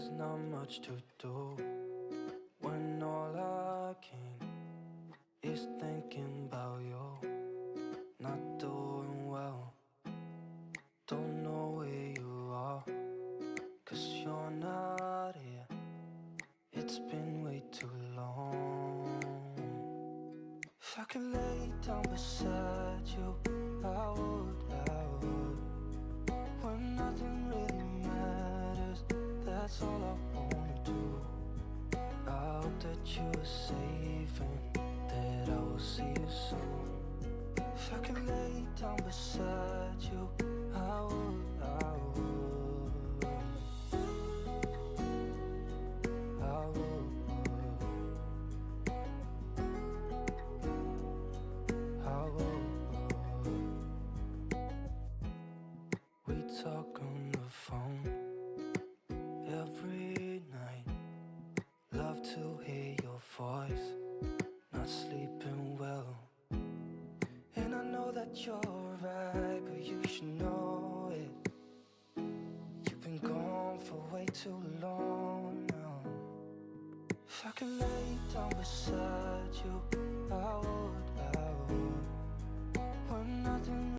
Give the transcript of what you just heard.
there's not much to do when all I can is thinking about you. Not doing well, don't know where you are, 'cause you're not here. It's been way too long. If I could lay down beside you, I would. When nothing really matters, that's all I wanna do. I hope that you are safe and that I will see you soon. If I could lay down beside you, I would. I would. We talk on the phone every night. Love to hear your voice. Not sleeping well, and I know that you're right, but you should know it. You've been gone for way too long now. If I could lay down beside you, I would.